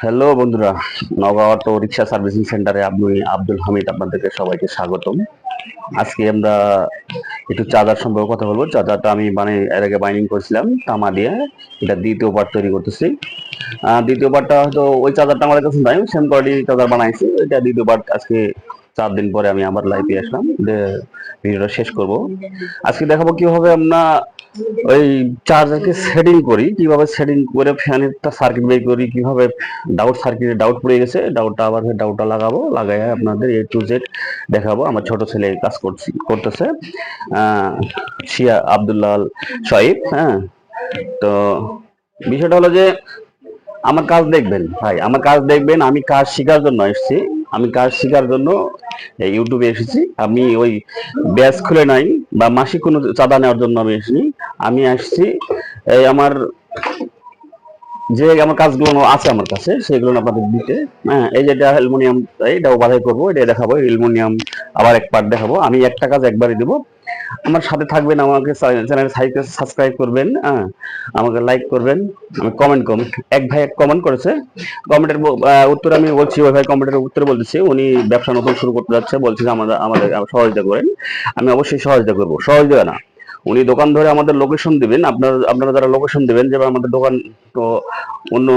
Hello বন্ধুরা, Naogaon auto rickshaw servicing সেন্টারে আমি আব্দুল হামিদ আপনাদেরকে সবাইকে স্বাগতম। আজকে আমরা একটু চার্জার সম্পর্কে কথা বলবো। চার্জারটা আমি এর আগে বাইন্ডিং করেছিলাম তামা দিয়ে। এটা দ্বিতীয় পার্ট তৈরি করতেছি। দ্বিতীয় পার্টটা হয়তো ওই চার্জারটা আমাদের কাছে নাই, সেম কোয়ালিটি চার্জার বানাইছি। এটা দ্বিতীয় পার্ট আজকে 4 দিন পরে আমি আবার লাইভে আসলাম, ভিডিওটা শেষ করব। আজকে দেখাবো কিভাবে আমরা ওই চার্জারকে সেটিং করি, কিভাবে সেটিং করে ফ্যানের সার্কিট বের করি, কিভাবে ডাউট পড়ে গেছে, ডাউটটা লাগাবো, লাগাই আপনাদের A to Z দেখাবো। আমার ছোট ছেলে কাজ করতেছে, শিয়া আব্দুল্লাহ শহীদ। হ্যাঁ, তো বিষয়টা হলো যে আমার কাজ দেখবেন ভাই, আমার কাজ দেখবেন। আমি কাজ শেখার জন্য এসেছি, আমি কাজ শেখার জন্য ইউটিউবে এসেছি। আমি ওই ব্যাচ খুলে নাই বা মাসিক কোনো চাঁদা নেওয়ার জন্য আমি এসেছি। আমি আসছি এই আমার কাজগুলো আছে আমার কাছে, সেগুলো আপনাদের দিতে। হ্যাঁ, এই যে এটা অ্যালুমিনিয়াম, এইটাও বাধাই করবো, এটা দেখাবো। অ্যালুমিনিয়াম আবার এক পার্ট দেখাবো। আমি একটা কাজ একবারই দেবো। আমার সাথে থাকবেন, আমাকে চ্যানেল সাবস্ক্রাইব করবেন, হ্যাঁ, আমাকে লাইক করবেন। আমি কমেন্ট এক ভাই এক কমেন্ট করেছে, কমেন্টের উত্তর আমি বলছি। ওই ভাই কমেন্টের উত্তর বলতেছি, উনি ব্যবসা নতুন শুরু করতে যাচ্ছে, বলছে যে আমাদের সহযোগিতা করেন। আমি অবশ্যই সহযোগিতা করবো। সহযোগিতা না, উনি দোকান ধরে আমাদের লোকেশন দিবেন। আপনারা যারা লোকেশন দিবেন, যে আমাদের দোকান তো অন্য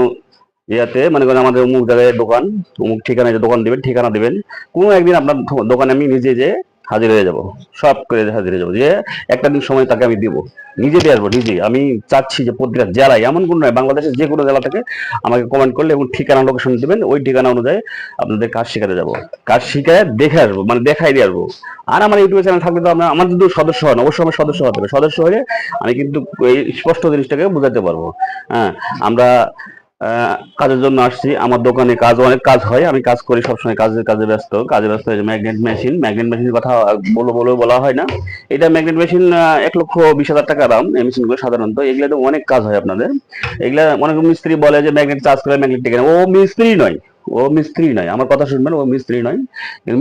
ইয়াতে, মনে করেন আমাদের অমুক জায়গায় দোকান, অমুক ঠিকানায় দোকান দিবেন, ঠিকানা দিবেন। কোনো একদিন আপনার দোকানে আমি নিজে যে হাজির হয়ে যাব, সব করে হাজির হয়ে যাবো। যে একটা দিন সময় তাকে আমি দিব, নিজে দিয়ে আসবো নিজে। আমি চাচ্ছি যে প্রতিটা জেলায়, এমন কোনো নয়, বাংলাদেশের যে কোনো জেলা থেকে আমাকে কমেন্ট করলে এবং ঠিকানা লোকেশন দিবেন, ওই ঠিকানা অনুযায়ী আপনাদের কাজ শেখাতে যাবো। কাজ শিখায় দেখে আসবো, মানে দেখাই দিয়ে আসবো। আর আমার ইউটিউব চ্যানেল থাকলে তো আমার যদি সদস্য হন, অবশ্যই আমার সদস্য হতে হবে। সদস্য হলে আমি কিন্তু এই স্পষ্ট জিনিসটাকে বুঝাতে পারবো। হ্যাঁ, আমরা কাজের জন্য আসছি। আমার দোকানে অনেক কাজ হয়, আমি কাজ করি সবসময়। কাজে ব্যস্ত হয়ে ম্যাগনেট মেশিনের কথা বলা হয় না। এটা ম্যাগনেট মেশিন 1,20,000 টাকা দাম। এই মেশিনগুলো সাধারণত এগুলো অনেক কাজ হয় আপনাদের। এগুলা অনেক মিস্ত্রি বলে যে ম্যাগনেট চার্জ করে ম্যাগনেট টেকে না। ও মিস্ত্রি নয়, আমার কথা শুনবেন, ও মিস্ত্রি নয়।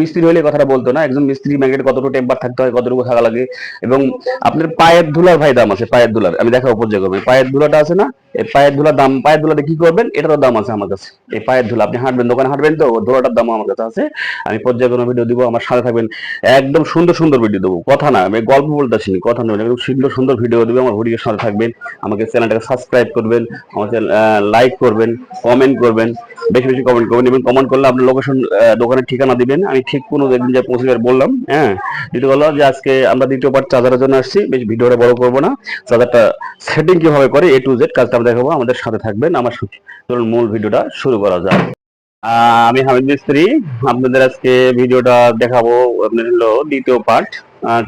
মিস্ত্রি হলে কথাটা বলতো না। একজন মিস্ত্রি ম্যাগনেট কতটুকু টেম্পার থাকতে হয়, কতটুকু থাকা লাগে। এবং আপনার পায়ের ধুলার ভাই দাম আছে। পায়ের ধুলার আমি দেখাবো পর্যায়ক্রমে। পায়ের ধুলাটা আছে না, এই পায়ের ধুলার দাম, পায়ের ধুলাতে কি করবেন এটারও দাম আছে আমার কাছে। এই পায়ের ধুলা আপনি হাঁটবেন, দোকানে হাঁটবেন, তো ধুলাটার দাম আমার কাছে আছে। আমি পর্যায়ক্রমে ভিডিও দিব, আমার সাথে থাকবেন। একদম সুন্দর সুন্দর ভিডিও দেবো, কথা না, আমি গল্প বলতে আসিনি, কথা নেই। একদম সুন্দর সুন্দর ভিডিও দেবো, আমার ভিডিওর সাথে থাকবেন। আমাকে চ্যানেলটাকে সাবস্ক্রাইব করবেন, আমাকে লাইক করবেন, কমেন্ট করবেন, বেশি বেশি কমেন্ট করবেন। এবং কমেন্ট করলে আপনার লোকেশন, দোকানের ঠিকানা দিবেন। আমি ঠিক কোনো একদিন যা পৌঁছে বললাম। হ্যাঁ, যেটা হলো যে আজকে আমরা দ্বিতীয় পার্ট চার্জারের জন্য আসছি। বেশি ভিডিওটা বড় করবো না। চার্জারটা সেটিং কিভাবে করে A to Z কাজটা আমরা দেখাবো। আমাদের সাথে থাকবেন। চলুন মূল ভিডিওটা শুরু করা যাক। আমি হামিদ মিস্ত্রি, আপনাদের আজকে ভিডিওটা দেখাবো। আপনার হলো দ্বিতীয় পার্ট।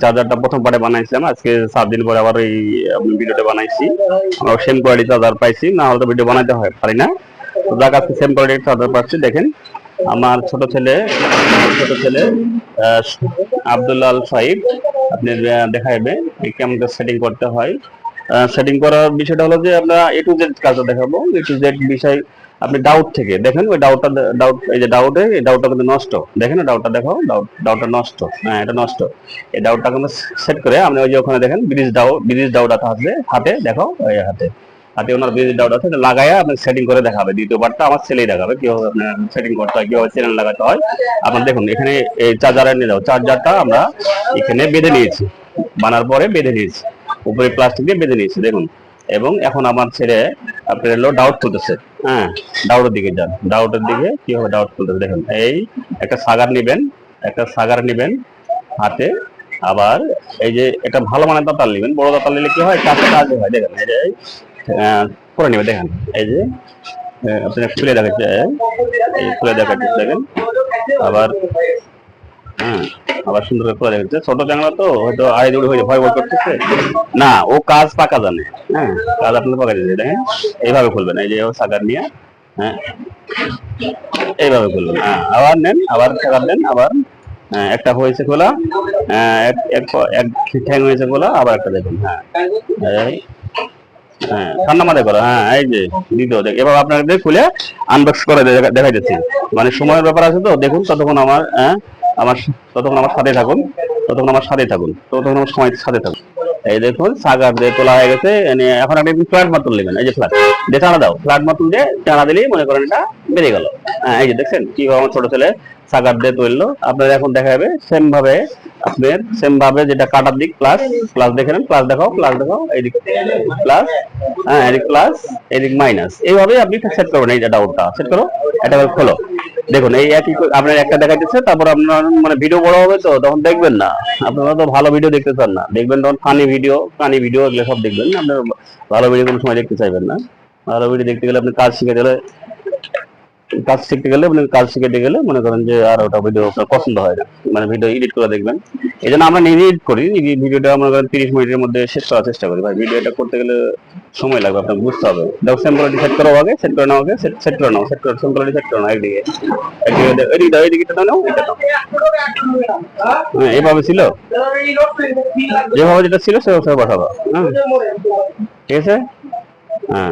চার্জারটা প্রথম পার্টে বানাইছিলাম, আজকে 7 দিন পরে আবার এই ভিডিওটা বানাইছি। আমরা সেম কোয়ালিটি চার্জার পাইছি, না হলে তো ভিডিও বানাইতে হয় পারি না। তো যাক, আজকে সেম কোয়ালিটির চার্জার পাচ্ছি। দেখেন, আমার ছোট ছেলে আব্দুল্লাহ সাহিব আপনি দেখাইবে কেমন সেটিং করতে হয়। সেটিং করার বিষয়টা হলো যে আমরা A to Z কাজটা দেখাবো। A to Z বিষয় আপনি ডাউট থেকে দেখেন। ওই এই যে এই ডাউটটা কিন্তু নষ্ট। দেখেন ডাউটটা দেখাও, ডাউটটা নষ্ট। হ্যাঁ, এটা নষ্ট। এই ডাউটটা কিন্তু সেট করে আপনি ওই যে ওখানে দেখেন ব্রিজ ডাউট হাতে দেখাও, এই হাতে ওনার ব্রিজ ডাউট আছে, লাগাইয়া আপনি সেটিং করে দেখাবে। দ্বিতীয় পার্টটা আমার ছেলেই দেখাবে কিভাবে আপনার সেটিং করতে হয়, কিভাবে চ্যানেল লাগাতে হয়। আপনার দেখুন, এখানে এই চার্জারে নিয়ে যাও। চার্জারটা আমরা এখানে বেঁধে নিয়েছি, বানার পরে বেঁধে নিয়েছি, উপরে প্লাস্টিক দিয়ে বেঁধে নিয়েছি দেখুন। এবং এখন আমার ছেলে আপনার হলো ডাউট তুলতেছে। হ্যাঁ, ডাউটের দিকে যান, ডাউটের দিকে কিভাবে ডাউট তুলতেছে দেখুন। এই একটা সাগার নিবেন হাতে। আবার এই যে একটা ভালো মানের দাঁতাল নিবেন। বড় দাঁতাল নিলে কি হয়, কাছে কাজে হয়। দেখেন এই যে করে নেবে। দেখেন এই যে আপনি খুলে দেখাচ্ছে দেখেন। আবার হ্যাঁ, আবার সুন্দর করে দেখাচ্ছে। ছোট চ্যাংড়া তো হয়তো আড়াই দৌড়ি হয়ে ভয় ভয় করতেছে না, ও কাজ পাকা জানে। হ্যাঁ, কাজ আপনার পাকা দিতে দেখেন। এইভাবে খুলবেন, এই যে সাগার নিয়ে। হ্যাঁ, এইভাবে খুলবেন। হ্যাঁ, আবার নেন, আবার সাগার দেন, আবার একটা হয়েছে খোলা, এক ঠ্যাং হয়েছে খোলা, আবার একটা দেখুন। হ্যাঁ, হ্যাঁ, ঠান্ডা মাথায় করো। হ্যাঁ, এই যে দ্বিতীয় দেখ, এবার আপনাদের খুলে আনবক্স করে দেখাই দিচ্ছি। মানে সময়ের ব্যাপার আছে, তো দেখুন। আমার ততক্ষণ আমার সাথে থাকুন, ততক্ষণ আমার সময় সাথে থাকুন। এই দেখুন, সাগার দিয়ে তোলা হয়ে গেছে। এখন আপনি ফ্ল্যাট মাতুল নেবেন। এই যে ফ্ল্যাট দিয়ে টানা দাও, ফ্ল্যাট মাতুল দিয়ে টানা দিলেই মনে করেন এটা বেরিয়ে গেল। হ্যাঁ, এই যে দেখছেন কিভাবে আমার ছোট ছেলে সাকার দিয়ে তুললো। আপনার এখন দেখা যাবে সেম ভাবে, আপনার সেম ভাবে যেটা কাটার দিক প্লাস, প্লাস দেখে নেন, প্লাস দেখাও, প্লাস দেখাও, এইদিক প্লাস, হ্যাঁ এদিক প্লাস, এদিক মাইনাস, এইভাবে আপনি সেট করবেন। এই যে ডাউটটা সেট করো, এটা খোলো। দেখুন এই একই আপনার একটা দেখা দিচ্ছে, তারপর আপনার মানে ভিডিও বড় হবে তো তখন দেখবেন না, আপনারা তো ভালো ভিডিও দেখতে চান না, দেখবেন তখন ফানি ভিডিও এগুলো সব দেখবেন। আপনার ভালো ভিডিও কোনো সময় দেখতে চাইবেন না। ভালো ভিডিও দেখতে গেলে আপনি কাজ শিখে গেলে, কাজ শিখতে গেলে মনে করেন যে আর ওটা ভিডিও আপনার পছন্দ হয় না, মানে ভিডিও এডিট করে দেখবেন। এই জন্য আমরা নিজে এডিট করি, ভিডিওটা মনে করেন 30 মিনিটের মধ্যে শেষ করার চেষ্টা করি। ভাই ভিডিওটা করতে গেলে সময় লাগবে, আপনাকে বুঝতে হবে। দেখো সিম্পলিটি সেট করো আগে, সেট করে নাও আগে, সেট করে নাও, সিম্পলিটি সেট করে নাও। একদিকে এদিকে দাও, নাও এটা দাও। হ্যাঁ এইভাবে ছিল, যেভাবে যেটা ছিল সেভাবে বসাবো। হ্যাঁ ঠিক আছে। হ্যাঁ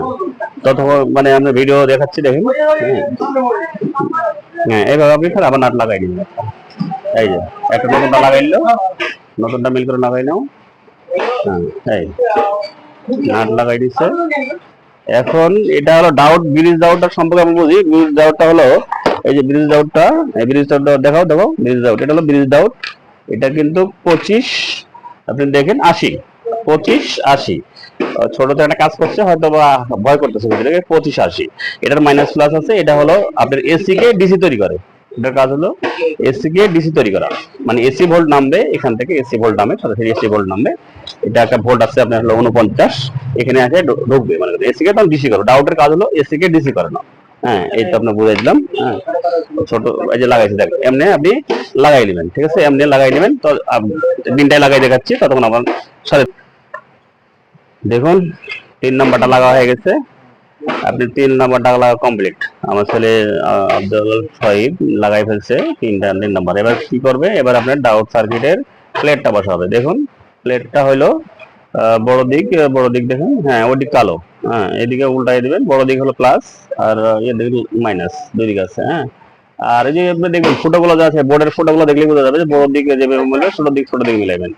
ততক্ষণ মানে আমরা ভিডিও দেখাচ্ছি, দেখেন। হ্যাঁ এইভাবে আপনি আবার নাট লাগাই দিন। এই যে একটা নতুনটা লাগাই নিল, নতুনটা মিল করে লাগাই নাও। হ্যাঁ এই নাট লাগাই দিচ্ছে। এখন এটা হলো ডাউট, ব্রিজ ডাউটটার সম্পর্কে আমি বুঝি। ব্রিজ ডাউটটা হলো এই যে ব্রিজ ডাউটটা, এই ব্রিজ ডাউট দেখাও, দেখো ব্রিজ ডাউট, এটা হলো ব্রিজ ডাউট। এটা কিন্তু 25, আপনি দেখেন 80, 25 80। ছোটতে একটা কাজ করছে হয়তো বা ভয় করতেছে, 25 80। এটার মাইনাস প্লাস আছে। এটা হলো আপনার এসি কে ডিসি তৈরি করে। এটার কাজ হলো এসি কে ডিসি তৈরি করা, মানে এসি ভোল্ট নামবে এখান থেকে, এসি ভোল্ট নামে সরাসরি এসি ভোল্ট নামবে। এটা একটা ভোল্ট আছে আপনার হলো 49, এখানে আছে ঢুকবে, মানে এসি কে তখন ডিসি করো। ডাউটের কাজ হলো এসি কে ডিসি করানো। হ্যাঁ এই তো আপনার বুঝাই দিলাম। হ্যাঁ ছোট এই যে লাগাইছি, দেখ এমনি আপনি লাগাই নেবেন, ঠিক আছে, এমনি লাগাই নেবেন। তো দিনটাই লাগাই দেখাচ্ছি, ততক্ষণ আমার সাথে দেখুন 3 নাম্বারটা লাগা হয়ে গেছে। আপনি 3 নাম্বারটা লাগা কমপ্লিট। আমার ছেলে আব্দুল শহীদ লাগাই ফেলছে 3 নাম্বার। এবার কি করবে, এবার আপনার ডাউট সার্কিটের প্লেটটা বসাবে। দেখুন প্লেটটা হলো বড় দিক দেখুন, হ্যাঁ ওই দিক কালো, হ্যাঁ এদিকে উল্টাই দিবেন। বড় দিক হলো প্লাস আর এর দিকে মাইনাস, দুই দিক আছে। হ্যাঁ আর এই যে আপনি দেখবেন ফুটোগুলো যা আছে, বোর্ডের ফুটোগুলো দেখলে বোঝা যাবে যে বড় দিকে যাবে মিলে, ছোট দিক মিলাইবেন।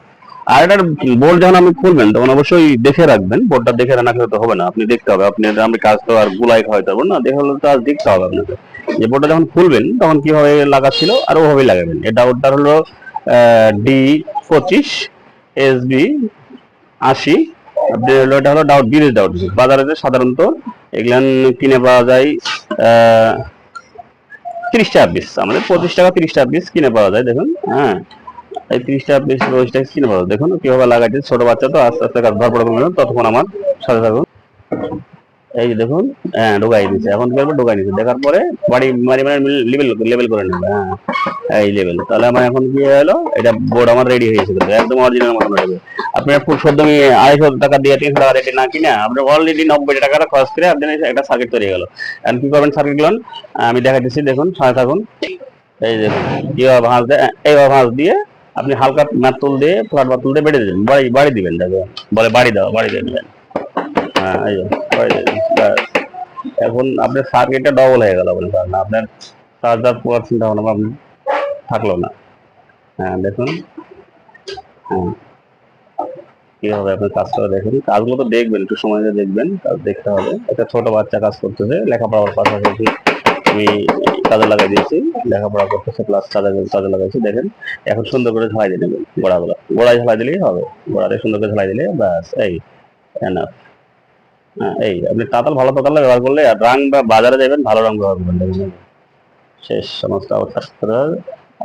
আর এটার বোর্ড যখন আপনি খুলবেন তখন অবশ্যই দেখে রাখবেন, বোর্ডটা দেখে রাখা তো হবে না, আপনি দেখতে হবে। আপনি আমি কাজ তো আর গুলাই খাওয়াইতে পারবো না, দেখে হলো তো আজ দেখতে হবে আপনাকে যে বোর্ডটা যখন খুলবেন তখন কিভাবে লাগাচ্ছিল আর ওভাবেই লাগাবেন। এটা ওটা হলো D25 SB 80। আপনি হলো এটা হলো ডাউট, বিরেজ ডাউট। বাজারে সাধারণত এগুলান কিনে পাওয়া যায় 30 টাকা পিস, আমাদের 25 টাকা 30 টাকা পিস কিনে পাওয়া যায়। দেখুন হ্যাঁ এই 30 টাকা পিস 20 টাকা কিনে পাওয়া যায়। দেখুন কিভাবে লাগাইছে, ছোট বাচ্চা তো আস্তে আস্তে কাজ ধর পড়ে, ততক্ষণ আমার সাথে থাকুন। এই যে দেখুন, হ্যাঁ ঢোকাই দিচ্ছে। এখন কি করবো, ঢোকাই দিচ্ছে। দেখার পরে বাড়ি লেভেল করে নেবে। হ্যাঁ এই লেভেল। তাহলে আমার এখন কি হলো, এটা বোর্ড আমার রেডি হয়েছে, একদম অরিজিনাল মতন হবে। আপনি সদ্যমি 250 টাকা দিয়ে 300 টাকা রেটে না কিনে আপনি অলরেডি 90 টাকা খরচ করে আপনি একটা সার্কিট তৈরি হয়ে গেল। এখন কি করবেন সার্কিট গুলো আমি দেখা দিচ্ছি, দেখুন সাথে থাকুন। এই দেখুন কিভাবে ভাঁজ দেয়, এইভাবে ভাঁজ দিয়ে আপনি হালকা মাতুল দিয়ে, ফ্ল্যাট মাতুল দিয়ে বেড়ে দেবেন, বাড়ি দিবেন। দেখবেন বলে বাড়ি দাও, বাড়ি দিয়ে দেবেন। হ্যাঁ এই বাড়ি দিয়ে দেবেন। এখন আপনার সার্কিটটা ডবল হয়ে গেল, আপনার চার্জার পোয়ার চিন্তা ভাবনা আপনি থাকলো না। হ্যাঁ দেখুন, হ্যাঁ কিভাবে আপনি কাজ করে দেখুন। কাজগুলো তো দেখবেন, একটু সময় দিয়ে দেখবেন, কাজ দেখতে হবে। একটা ছোট বাচ্চা কাজ করতেছে, লেখাপড়ার পাশাপাশি আমি কাজে লাগাই দিয়েছি, লেখাপড়া করতেছে প্লাস কাজে লাগাইছি। দেখেন এখন সুন্দর করে ঝালাই দিয়ে নেবেন, গোড়ায় ঝালাই দিলেই হবে। গোড়াতে সুন্দর করে ঝালাই দিলে ব্যাস, এই এনাফ। হ্যাঁ এই আপনি ভালো তাতাল ব্যবহার করলে, আর রং বা বাজারে যাবেন ভালো রং ব্যবহার করবেন, দেখবেন শেষ সমস্ত অবস্থা।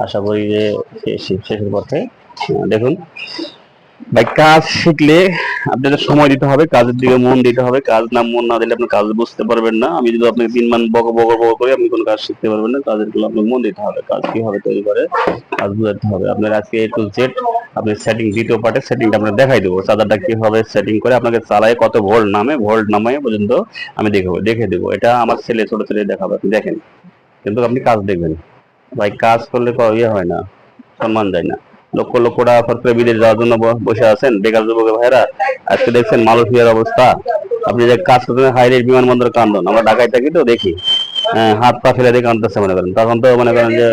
আশা করি যে শেষের পথে। দেখুন ভাই কাজ শিখলে আপনাদের সময় দিতে হবে, কাজের দিকে মন দিতে হবে। কাজ না মন না দিলে আপনি কাজ বুঝতে পারবেন না। আমি যদি আপনাকে 3 মান বক করে আপনি কোনো কাজ শিখতে পারবেন না। কাজের গুলো আপনাকে মন দিতে হবে, কাজ কিভাবে তৈরি করে কাজ বুঝাতে হবে। আপনার আজকে A to Z আপনি সেটিং, দ্বিতীয় পার্টের সেটিংটা আপনাকে দেখাই দেবো। চার্জারটা কিভাবে সেটিং করে আপনাকে চালায় কত ভোল্ট নামে পর্যন্ত আমি দেখে দেবো। এটা আমার ছোট ছেলে দেখাবে, আপনি দেখেন, কিন্তু আপনি কাজ দেখবেন। ভাই কাজ করলে ইয়ে হয় না, সম্মান যায় না। লক্ষ লক্ষ টাকা খরচ করে বিদেশ যাওয়ার জন্য বসে আছেন বেকার যুবক ভাইরা, আজকে দেখছেন মালয়েশিয়ার অবস্থা। আপনি যে কাজ করতেন হাইরে বিমানবন্দর কান্দন, আমরা ঢাকায় থাকি তো দেখি, হাত পা ফেলে দিয়ে কান্দতেছে মনে করেন। তখন তো মনে করেন যে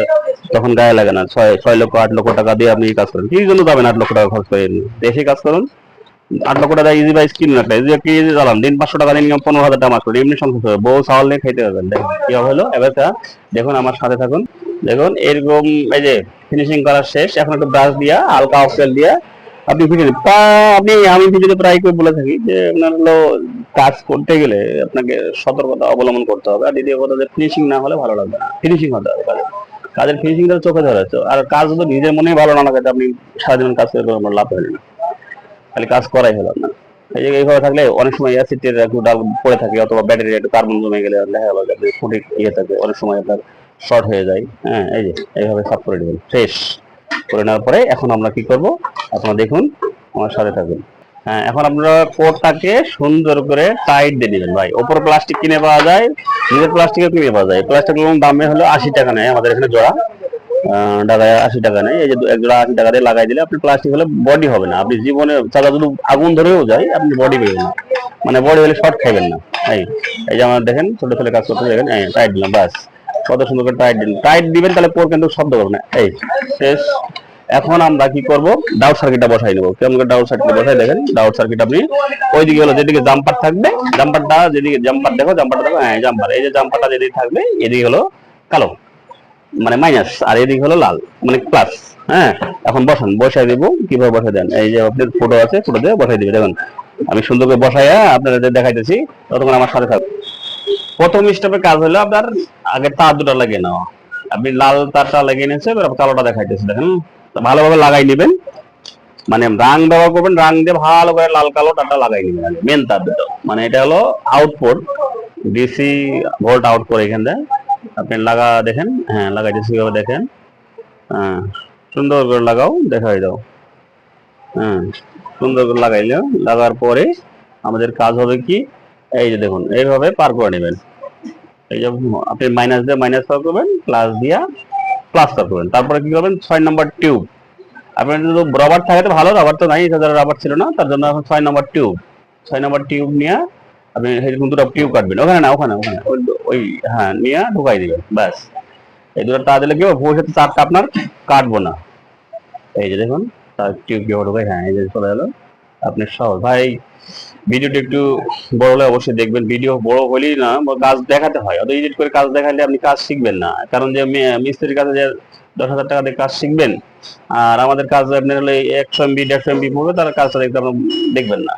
তখন গায়ে লাগে না। 6 লক্ষ 8 লক্ষ টাকা দিয়ে আপনি কাজ করেন, কি জন্য যাবেন 8 লক্ষ টাকা খরচ করে? দেশে কাজ করুন, 8 লক্ষ টাকা ইজি বাইস কিনুন, একটা ইজি একটা ইজি চালান, দিন 500 টাকা দিন, 15,000 টাকা মাস করে এমনি সংসার হবে, বউ চাউল নিয়ে খাইতে পারবেন। দেখুন কি হলো এবার দেখুন আমার সাথে থাকুন। দেখুন এরকম এই যে ফিনিশিং করা শেষ, এখন একটু ব্রাশ দিয়া হালকা অক্সেল দিয়া আপনি ভিডিও আপনি, আমি ভিডিওতে প্রায় করে বলে থাকি যে আপনার হলো কাজ করতে গেলে আপনাকে সতর্কতা অবলম্বন করতে হবে, আর দ্বিতীয় কথা যে ফিনিশিং না হলে ভালো লাগবে না, ফিনিশিং হতে হবে কাজে, কাজের ফিনিশিংটা চোখে ধরে। আর কাজ যদি নিজের মনেই ভালো না লাগে আপনি সারাদিন কাজ করে কোনো লাভ হয় না, খালি কাজ করাই হলো না। এই যে এইভাবে থাকলে অনেক সময় অ্যাসিডের একটু ডাল পড়ে থাকে, অথবা ব্যাটারি একটু কার্বন জমে গেলে দেখা গেল যে ফুটে ইয়ে থাকে, অনেক সময় আপনার শর্ট হয়ে যায়। হ্যাঁ, এই যে এইভাবে সাফ করে দেবেন ফ্রেশ করে নেওয়ার পরে এখন আমরা কি করব, আপনারা দেখুন আমার সাথে থাকুন। হ্যাঁ, এখন আপনারা কোটটাকে সুন্দর করে টাইট দিয়ে দিবেন ভাই। ওপর প্লাস্টিক কিনে পাওয়া যায়, নিজের প্লাস্টিকও কিনে পাওয়া যায়। প্লাস্টিক দামে হলো 80 টাকা নেয় আমাদের এখানে জোড়া, ঢাকায় 80 টাকা নেয়। এই যে এক জোড়া 80 টাকা দিয়ে লাগাই দিলে আপনি প্লাস্টিক হলে বডি হবে না, আপনি জীবনে চাকা যদি আগুন ধরেও যায় আপনি বডি পেবেন না, মানে বডি হলে শর্ট খাইবেন না। এই এই যে আমার দেখেন ছোট ছেলে কাজ করতে দেখেন, টাইট দিলাম বাস, কত সুন্দর করে টাইট দিন, টাইট দিবেন তাহলে পর কিন্তু শব্দ করবে না। এই শেষ। এখন আমরা কি করব, ডাউট সার্কিটটা বসাই নেবো। কেমন করে ডাউট সার্কিট বসাই দেখেন, ডাউট সার্কিট আপনি ওইদিকে হলো যেদিকে জাম্পার থাকবে, জাম্পারটা যেদিকে জাম্পার দেখো, জাম্পারটা দেখো, হ্যাঁ জাম্পার, এই যে জাম্পারটা যেদিকে থাকবে এদিকে হলো কালো মানে মাইনাস, আর এদিকে হলো লাল মানে প্লাস। হ্যাঁ, এখন বসান, বসাই দিব কিভাবে বসাই দেন, এই যে আপনার ফটো আছে, ফটো দিয়ে বসাই দিবে। দেখুন আমি সুন্দর করে বসাইয়া আপনাদের দেখাইতেছি, ততক্ষণ আমার সাথে থাকবে। প্রথম স্টেপে কাজ হলো আপনার আগে তার দুটা লাগিয়ে নেওয়া। আপনি লাল তারটা লাগিয়ে নিয়েছে, এবার কালোটা দেখাইতেছে দেখেন, ভালোভাবে লাগাই নেবেন, মানে রাং ব্যবহার করবেন, রাং দিয়ে ভালো করে লাল কালো তারটা লাগাই নেবেন মেন তার দুটো, মানে এটা হলো আউটপুট, ডিসি ভোল্ট আউট করে এখান থেকে আপনি লাগা দেখেন। হ্যাঁ লাগাইতেছি কিভাবে দেখেন, হ্যাঁ সুন্দর করে লাগাও, দেখাই দাও। হ্যাঁ সুন্দর করে লাগাইলে লাগার পরে আমাদের কাজ হবে কি, এই যে দেখুন এইভাবে পার করে নেবেন। এই যে আপনি মাইনাস দিয়ে মাইনাস পার করবেন, প্লাস দিয়া প্লাস পার করবেন, তারপরে কি করবেন 6 নম্বর টিউব, আপনার যদি রবার থাকে তো ভালো, রবার তো নাই, এটা রবার ছিল না, তার জন্য এখন 6 নম্বর টিউব, 6 নম্বর টিউব নিয়ে আপনি সেরকম দুটো টিউব কাটবেন, ওখানে না ওখানে ওখানে ওই হ্যাঁ নিয়ে ঢুকাই দিবেন ব্যাস। এই দুটো তা দিলে কি হবে, ভবিষ্যতে তারটা আপনার কাটবো না। এই যে দেখুন তার টিউব দিয়ে ঢুকাই, হ্যাঁ এই যে চলে গেল। আপনি সহজ ভাই, ভিডিওটা একটু বড় হলে অবশ্যই দেখবেন, ভিডিও বড় হলেই না কাজ দেখাতে হয়, অত এডিট করে কাজ দেখালে আপনি কাজ শিখবেন না, কারণ যে মিস্ত্রির কাছে যে 10,000 টাকা দিয়ে কাজ শিখবেন, আর আমাদের কাজ আপনার হলে 100 MB 150 MB পড়বে, তার কাজটা দেখতে আপনার দেখবেন না।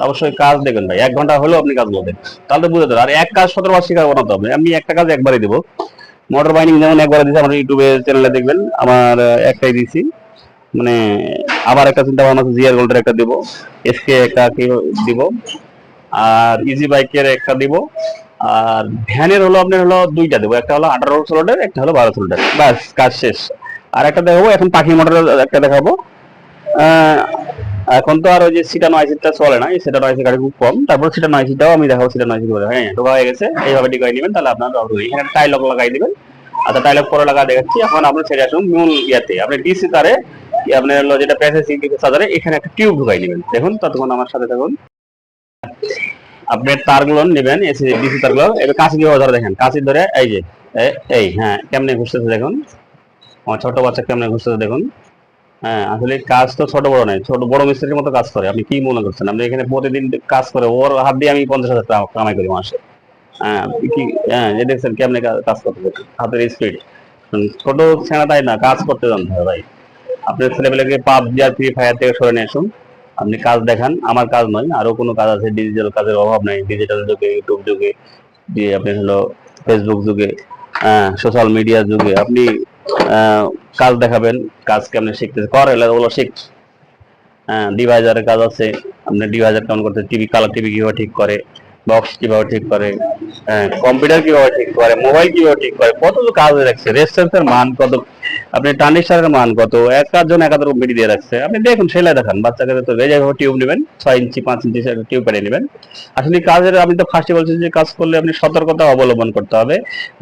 অবশ্যই কাজ দেখবেন ভাই, 1 ঘন্টা হলেও আপনি কাজ বলবেন, তাহলে তো বুঝতে পারবেন। আর এক কাজ 17 বার শিখাবো না তো, আমি একটা কাজ একবারই দেবো। মোটর বাইন্ডিং যেমন একবারে দিয়েছি, আমার ইউটিউবে চ্যানেলে দেখবেন আমার একটাই দিয়েছি, মানে আবার একটা চিন্তা ভাবনা আছে জিআর গোল্ডের একটা দিব, এসকে একটা দিব, আর ইজি বাইকের একটা দিব, আর ভ্যানের হলো আপনার হলো দুইটা দেবো, একটা হলো 18 ভোল্টের, একটা হলো 12 ভোল্টের, বাস কাজ শেষ। আর একটা দেখাবো এখন পাখি মোটরের একটা দেখাবো। এখন তো আর ওই যে সিটা নয়সিটা চলে না, এই সিটা নয়সি গাড়ি খুব কম, তারপর সিটা নয়সিটাও আমি দেখাবো, সিটা নয়সি করে। হ্যাঁ ঢোকা হয়ে গেছে, এইভাবে ঢুকাই নেবেন, তাহলে আপনার এখানে টাইলক লাগাই দিবেন। আচ্ছা টাইলক পরে লাগা দেখাচ্ছি, এখন আপনি ছেড়ে আসুন মূল ইয়াতে, আপনি ডিসি তারে আপনার হলো যেটা প্যাসেজ চার্জারে এখানে একটা টিউব ঢুকাই নেবেন। দেখুন ততক্ষণ আমার সাথে থাকুন। আপনি তারগুলো নেবেন, এসি ডিসি তারগুলো এবার কাঁচি কিভাবে ধরে দেখেন, কাঁচি ধরে এই যে এই হ্যাঁ কেমনে ঘুরতেছে দেখুন, আমার ছোট বাচ্চা কেমনে ঘুরতেছে দেখুন। হ্যাঁ আসলে কাজ তো ছোট বড় নাই, ছোট বড় মিস্ত্রির মতো কাজ করে, আপনি কি মনে করছেন, আপনি এখানে প্রতিদিন কাজ করে, ওর হাত দিয়ে আমি 50,000 টাকা কামাই করি মাসে। হ্যাঁ কি, হ্যাঁ যে দেখছেন কেমনে কাজ করতে পারে, হাতের স্পিড। ছোট ছেঁড়াটাই না, কাজ করতে জানতে হবে ভাই। আপনার ছেলেপেলেকে পাবজি আর ফ্রি ফায়ার থেকে সরে নিয়ে আসুন, আপনি কাজ দেখান, আমার কাজ নয়, আরো কোনো কাজ আছে, ডিজিটাল কাজের অভাব নাই, ডিজিটাল যুগে, ইউটিউব যুগে, দিয়ে আপনি হলো ফেসবুক যুগে, সোশ্যাল মিডিয়ার যুগে আপনি কাজ দেখাবেন, কাজ কেমনে শিখতে করে ওগুলো শিখ। ডিভাইজারের কাজ আছে, আপনি ডিভাইজার কেমন করতে, টিভি কালার টিভি কিভাবে ঠিক করে, বক্স কিভাবে ঠিক করে, কম্পিউটার কিভাবে ঠিক করে, মোবাইল কিভাবে ঠিক করে, কত কাজ রাখছে, রেজিস্ট্যান্সের মান কত, আপনি ট্রানজিস্টারের মান কত, একজন একাধারে বিডি দিয়ে রাখছে, আপনি দেখুন সেলাই দেখান বাচ্চাকে, তো এইভাবে টিউব নেবেন 6 ইঞ্চি 5 ইঞ্চি টিউব পেরে নেবেন। আসলে কাজের আমি তো ফার্স্টে বলছি যে কাজ করলে আপনি সতর্কতা অবলম্বন করতে হবে,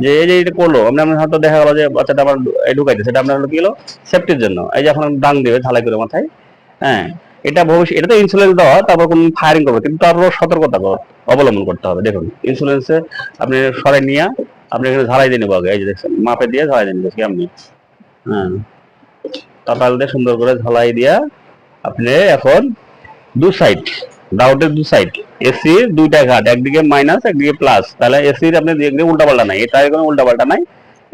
যে এই যে এটা করলো আপনি, আপনার হয়তো দেখা গেলো যে বাচ্চাটা আমার ঢুকাইছে, সেটা আপনার হলো কি হলো সেফটির জন্য, এই যে এখন ডাং দেবে ঢালাই করে মাথায়। হ্যাঁ এটা ভবিষ্যৎ, এটা তো ইন্স্যুরেন্স দেওয়া, তারপর কোন ফায়ারিং করবে, কিন্তু তারপর সতর্কতা অবলম্বন করতে হবে। দেখুন ইন্স্যুরেন্সে আপনি সরাই নিয়ে আপনি এখানে ঝালাই দিয়ে নেবো আগে, এই যে দেখছেন মাপে দিয়ে ঝালাই দিয়ে নেবো আপনি। হ্যাঁ তাপাল দিয়ে সুন্দর করে ঝালাই দিয়া আপনি এখন দু সাইড, ডাউটের দু সাইড, এসি দুইটা ঘাট, একদিকে মাইনাস একদিকে প্লাস, তাহলে এসির আপনি দেখলে উল্টা পাল্টা নাই, এটা কোনো উল্টা পাল্টা নাই,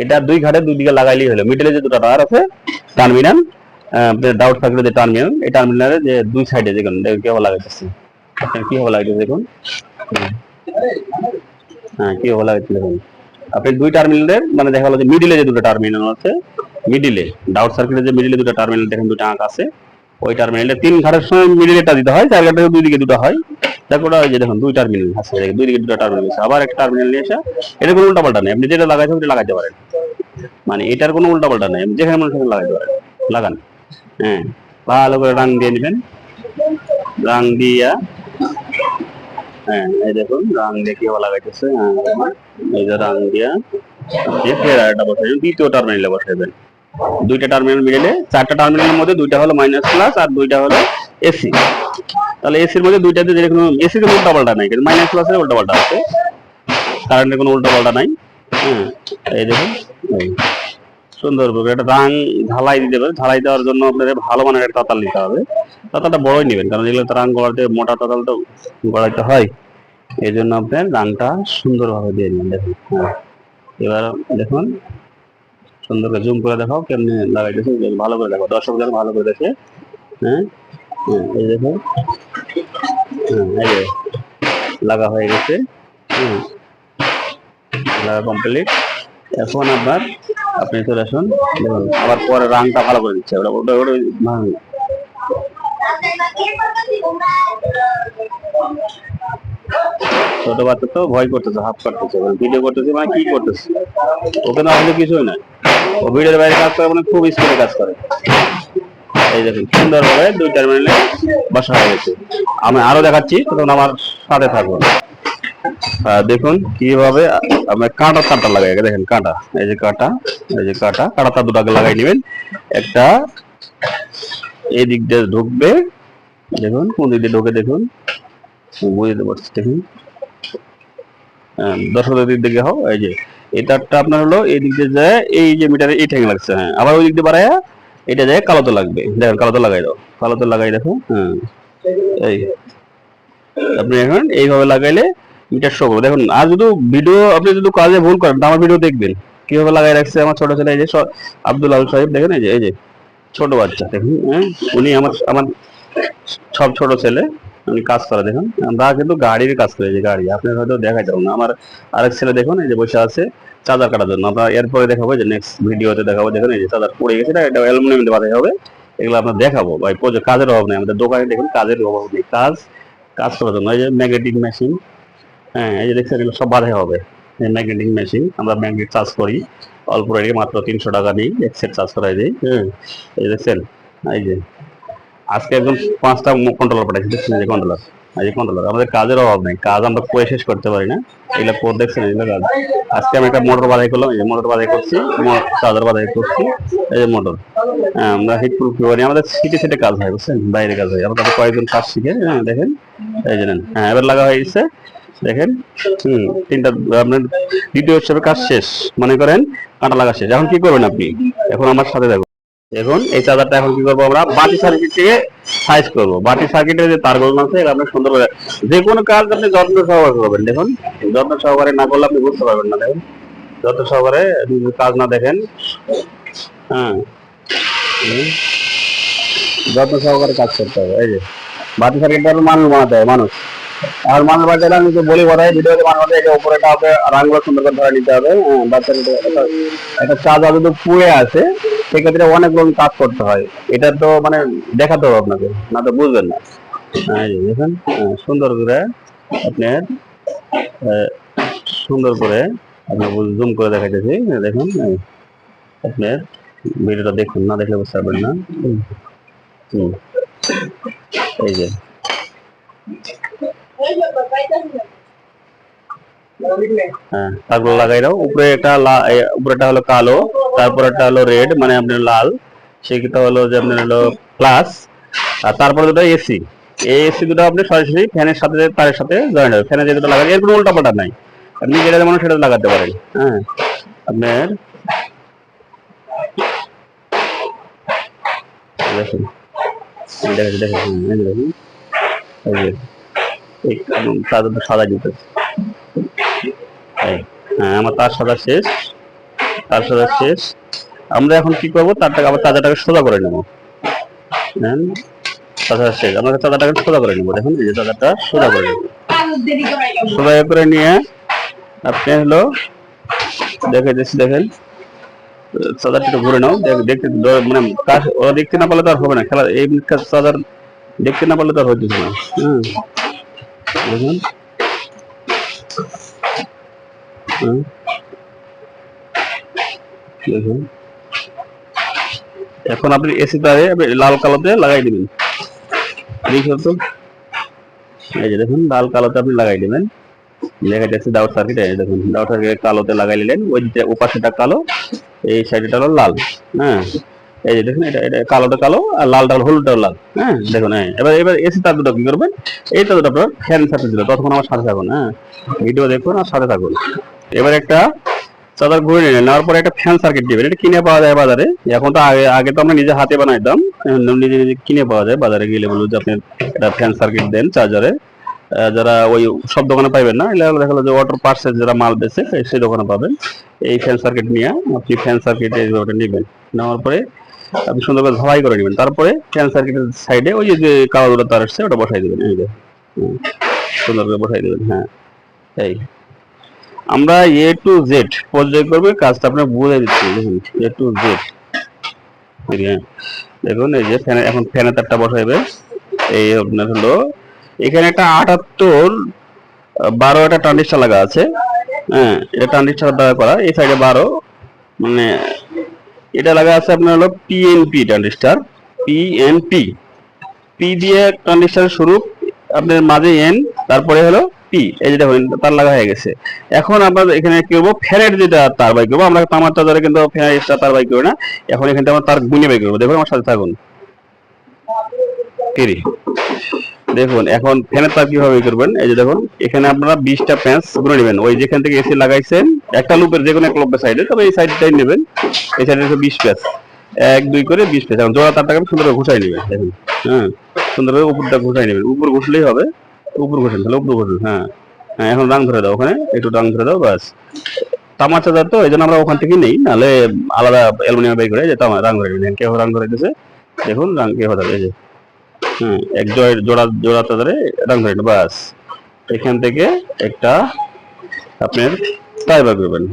এটা দুই ঘাটে দুই দিকে লাগাইলেই হলো। মিডলে যে দুটো টায়ার আছে টার্মিনাল, ডাউট থাকলে যে টার্মিনাল, এই টার্মিনালের যে দুই সাইডে দেখুন কিভাবে লাগাইতেছে, কিভাবে লাগাইতেছে দেখুন। হ্যাঁ কিভাবে লাগাইতে দেখুন, আপনি দুই টার্মিনালের মানে দেখা গেলো যে মিডিলে যে দুটো টার্মিনাল আছে, মিডিলে ডাউট সার্কিটের যে মিডিলে দুটো টার্মিনাল দেখেন, দুটো আঁক আছে, ওই টার্মিনালে তিন ঘাটের সময় মিডিলেটা দিতে হয়, চার ঘাটের দুই দিকে দুটো হয়, তারপর ওই যে দেখুন দুই টার্মিনাল আছে, দুই দিকে দুটো টার্মিনাল আছে, আবার একটা টার্মিনাল নিয়ে আসা, এটা কোনো উল্টা পাল্টা নেই, আপনি যেটা লাগাইতে ওটা লাগাইতে পারেন, মানে এটার কোনো উল্টা পাল্টা নেই, আপনি যেখানে মনে সেখানে লাগাইতে পারেন, লাগান। হ্যাঁ ভালো করে রাং দিয়ে নেবেন, রাং দিয়া, হ্যাঁ এই দেখুন রাং দিয়ে কিভাবে লাগাইতেছে, এই যে রাং দিয়া ফের আরেকটা বসাইবেন, দ্বিতীয় টার্মিনালে বসাইবেন, দুইটা টার্মিনাল মিলে, চারটা টার্মিনালের মধ্যে দুইটা হলো মাইনাস প্লাস আর দুইটা হলো এসি, তাহলে এসির মধ্যে দুইটাতে যে কোনো এসির কোনো উল্টা পাল্টা নাই, কিন্তু মাইনাস প্লাসের উল্টা পাল্টা আছে, কারেন্টের কোনো উল্টা পাল্টা নাই। হ্যাঁ এই দেখুন সুন্দর করে একটা রাং ঢালাই দিতে হবে, ঢালাই দেওয়ার জন্য আপনাদের ভালো মানের একটা তাতাল নিতে হবে, তাতালটা বড়ই নেবেন, কারণ যেগুলো রাং গড়াতে মোটা তাতাল তো গড়াইতে হয়, এই জন্য আপনার রাংটা সুন্দরভাবে দিয়ে নেবেন। দেখুন এবার দেখুন সুন্দর করে জুম করে দেখাও কেমনি লাগাইতেছে, ভালো করে দেখো, দর্শক যেন ভালো করে দেখে। হ্যাঁ এই দেখো, এই যে লাগা হয়ে গেছে, লাগা কমপ্লিট। এখন আপনি চলে আসুন, দেখুন আবার পরে রাংটা ভালো করে দিচ্ছে, ওটা ওটা ওটা ছোট বাচ্চা তো ভয় করতেছে, হাফ করতেছে, ভিডিও করতেছে মানে কি করতেছে, ওকে না আসলে কিছুই নাই, ও ভিডিওর বাইরে কাজ করে মানে খুব স্পিডে কাজ করে। এই দেখুন সুন্দরভাবে দুই টার্মিনালে বসা হয়ে গেছে, আমি আরো দেখাচ্ছি, তখন আমার সাথে থাকবো। দেখুন কিভাবে আমরা কাঁটা তারটা লাগাই, দেখেন কাঁটা, এই যে কাঁটা, এই যে কাঁটা, কাঁটা তার দুটাকে লাগাই নেবেন, একটা এই দিক দিয়ে ঢুকবে, দেখুন কোন দিক দিয়ে ঢুকে দেখুন, বুঝতে পারছি দেখুন, দর্শকের দিক থেকে হোক, এই যে এই তারটা আপনার হলো এই দিক দিয়ে যায়, এই যে মিটারে এই ঠেঙে লাগছে, হ্যাঁ আবার ওই দিক দিয়ে বাড়ায় এটা যায় কালোতে লাগবে, দেখেন কালোতে লাগাই দাও, কালোতে লাগাই দেখো, এই আপনি এখন এইভাবে লাগাইলে মিটার শো করবে। দেখুন আর যদি ভিডিও আপনি যদি কাজে ভুল করেন আমার ভিডিও দেখবেন কিভাবে লাগাই রাখছে আমার ছোট ছেলে, এই যে আব্দুল আল সাহেব দেখেন, এই যে ছোট বাচ্চা দেখুন, উনি আমার আমার সব ছোট ছেলে, উনি কাজ করে দেখুন, আমরা কিন্তু গাড়ির কাজ করে, যে গাড়ি আপনার হয়তো দেখাই যাবো না, আমার আরেক ছেলে দেখুন এই যে বসে আছে চার্জার কাটার জন্য, আমরা এরপরে দেখাবো, যে নেক্সট ভিডিওতে দেখাবো, দেখুন এই যে চার্জার পড়ে গেছে, এটা অ্যালুমিনিয়াম দিয়ে বাঁধাই হবে, এগুলো আপনার দেখাবো ভাই, কাজের অভাব নেই আমাদের দোকানে, দেখুন কাজের অভাব নেই, কাজ কাজ করার জন্য। এই যে ম্যাগনেটিক মেশিন, এই যে দেখছেন এগুলো সব বাঁধাই হবে, ম্যাগনেটিক মেশিন, আমরা ম্যাগনেট চার্জ করি অল্প রেটে, মাত্র 300 টাকা নিই, এক সেট চার্জ করাই দিই। এই দেখছেন, এই যে আজকে একদম 5টা কন্ট্রোলার পাঠাচ্ছি, দেখছেন যে কন্ট্রোলার, এই যে কন্ট্রোলার, আমাদের কাজের অভাব নেই, কাজ আমরা করে শেষ করতে পারি না, এগুলো কোড দেখছেন, এগুলো কাজ। আজকে আমি একটা মোটর বাধাই করলাম, এই যে মোটর বাধাই করছি, চার্জার বাধাই করছি, এই যে মোটর, আমরা হিট প্রুফ করি, আমাদের সিটে সিটে কাজ হয় বুঝছেন, বাইরে কাজ হয়, আমাদের কয়েকজন কাজ শিখে, দেখেন এই যে এবার লাগা হয়ে গেছে, দেখেন তিনটা আপনার দ্বিতীয় হিসেবে কাজ শেষ, মনে করেন কাঁটা লাগা শেষ, এখন কি করবেন আপনি, এখন আমার সাথে দেখুন, দেখুন এই চার্জারটা এখন কি করবো, আমরা বাটি সার্কিট থেকে সাইজ করবো, বাটি সার্কিটের যে তারগুলো আছে আপনি সুন্দর করে, যে কোনো কাজ আপনি যত্ন সহকারে করবেন, দেখুন যত্ন সহকারে না করলে আপনি বুঝতে পারবেন না, দেখুন যত্ন সহকারে কাজ না দেখেন, হ্যাঁ যত্ন সহকারে কাজ করতে হবে। এই যে বাতি সার্কিটটা মানুষ বানাতে হবে, মানুষ, আর মানুষ বাচ্চাটা আমি বলি কথা ভিডিওতে মানুষ উপরেটা হবে, রানগুলো সুন্দর করে ধরে নিতে হবে, বাচ্চার একটা চার্জার যদি পুড়ে আছে সেক্ষেত্রে অনেক রকম কাজ করতে হয়, এটা তো মানে দেখাতে হবে আপনাকে, না তো বুঝবেন না। দেখেন সুন্দর করে আপনার সুন্দর করে আপনার জুম করে দেখাইতেছি, দেখুন আপনার ভিডিওটা দেখুন, না দেখলে বুঝতে পারবেন না। এই যে তারপর লাগাই দাও, উপরে একটা উপরেটা হলো কালো, তারপরেটা হলো রেড মানে আপনার লাল, সেটা হলো যে আপনার হলো প্লাস, আর তারপরে দুটো এসি, এই এসি দুটো আপনি সরাসরি ফ্যানের সাথে তারের সাথে জয়েন হবে, ফ্যানে যে দুটো লাগাই এর কোনো উল্টা পাল্টা নাই, আপনি যেটা যেমন সেটা লাগাতে পারেন। আপনার দেখুন দেখুন দেখুন এই যে এই চাদরটা সাদা দিতে, হ্যাঁ আমার তার সাদা শেষ, তার সাদা শেষ। আমরা এখন কি করবো, তারটাকে আবার চাদরটাকে সোজা করে নেবো। হ্যাঁ চাদর শেষ, আমরা চাদরটাকে সোজা করে নেবো। দেখুন এই যে চাদরটা সোজা করে নেবো, সোজা করে নিয়ে আপনি হলো দেখে দিচ্ছি, দেখেন চাদরটা একটু ঘুরে নাও, দেখতে মানে ওরা দেখতে না পারলে তো আর হবে না খেলা, এই চাদর দেখতে না পারলে তো আর হইতেছে না। হ্যাঁ দেখুন দেখুন এখন আপনি এসি তারে লাল কালোতে লাগাই দিবেন, দেখুন তো এই যে দেখুন লাল কালোতে আপনি লাগাই দিবেন, দেখা যাচ্ছে ডাউট সার্কিট। দেখুন ডাউট সার্কিট কালোতে লাগাই নিলেন, ওই যে ওপাশেটা কালো, এই সাইডটা হলো লাল। হ্যাঁ এই যে দেখুন এটা এটা কালোটা কালো আর লালটা হলুদটাও লাল। হ্যাঁ দেখুন, হ্যাঁ এবার এবার এসি তার দুটো কি করবেন, এই তার দুটো আপনার ফ্যান সাথে দিল, ততক্ষণ আমার সাথে থাকুন। হ্যাঁ ভিডিও দেখুন আর সাথে থাকুন। এবার একটা চাদর ঘুরে নিলেন, নেওয়ার পরে একটা ফ্যান সার্কিট দিবেন, এটা কিনে পাওয়া যায় বাজারে। এখন তো আগে আগে তো আমরা নিজে হাতে বানাইতাম, নিজে নিজে কিনে পাওয়া যায় বাজারে গেলে, বলবো যে আপনি একটা ফ্যান সার্কিট দেন চার্জারে। যারা ওই সব দোকানে পাইবেন না, এগুলো দেখা গেলো যে ওয়াটার পার্সের যারা মাল বেছে সেই দোকানে পাবেন। এই ফ্যান সার্কিট নিয়ে আপনি ফ্যান সার্কিট ওটা নেবেন, নেওয়ার পরে আপনি সুন্দর করে ঝালাই করে নেবেন। তারপরে ফ্যান সার্কিটের সাইডে ওই যে কালো দুটো তার আসছে ওটা বসাই দেবেন, এই যে সুন্দর করে বসাই দেবেন। হ্যাঁ এই আমরা এ টু জেড পর্যায় করবে কাজটা আপনার বুঝে দিচ্ছি। দেখুন এ টু জেড, হ্যাঁ দেখুন এই যে ফ্যানে এখন ফ্যানের তারটা বসাইবে। এই আপনার হলো এখানে একটা 78/12 একটা ট্রানজিস্টার লাগা আছে। হ্যাঁ এটা ট্রানজিস্টার দ্বারা করা, এই সাইডে 12 মানে এটা লাগা আছে আপনার হলো পিএনপি ট্রানজিস্টার, পিএনপি পি দিয়ে ট্রানজিস্টার শুরু, আপনার মাঝে এন, তারপরে হলো পি, এই যেটা তার লাগা হয়ে গেছে। এখন আমরা এখানে কি করবো, ফ্যানের যেটা তার বাই করবো, আমরা তামার চাদরে কিন্তু ফ্যানের এক্সট্রা তার বাই করি না, এখন এখান থেকে আমরা তার গুনে বাই করবো। দেখুন আমার সাথে থাকুন। দেখুন এখন ফ্যানের তার কিভাবে করবেন, এই যে দেখুন এখানে আপনারা 20টা প্যাঁচ গুনে নেবেন, ওই যেখান থেকে এসি লাগাইছেন একটা লুপের যে কোনো এক লুপের সাইডে, তবে এই সাইডটাই নেবেন, এই সাইডে 20 প্যাঁচ 1 2 করে 20 প্যাঁচ। এখন জোড়া তারটাকে সুন্দর করে ঘুষাই নেবেন। দেখুন হ্যাঁ সুন্দর করে উপরটা ঘুষাই নেবেন, উপর ঘুষলেই হবে, উপর ঘুষেন তাহলে উপর ঘুষুন। হ্যাঁ হ্যাঁ এখন রং ধরে দাও, ওখানে একটু রং ধরে দাও ব্যাস। তামার চাদর তো এই জন্য আমরা ওখান থেকেই নেই, নাহলে আলাদা অ্যালুমিনিয়াম বের করে যে তামার রং ধরে নেবেন। কেউ রং ধরে দিতেছে, দেখুন রং কেউ ধরে, এই যে এক জোড়া জোড়া তাদের রং ধরে বাস। এখান থেকে একটা আপনার তার বার করবেন।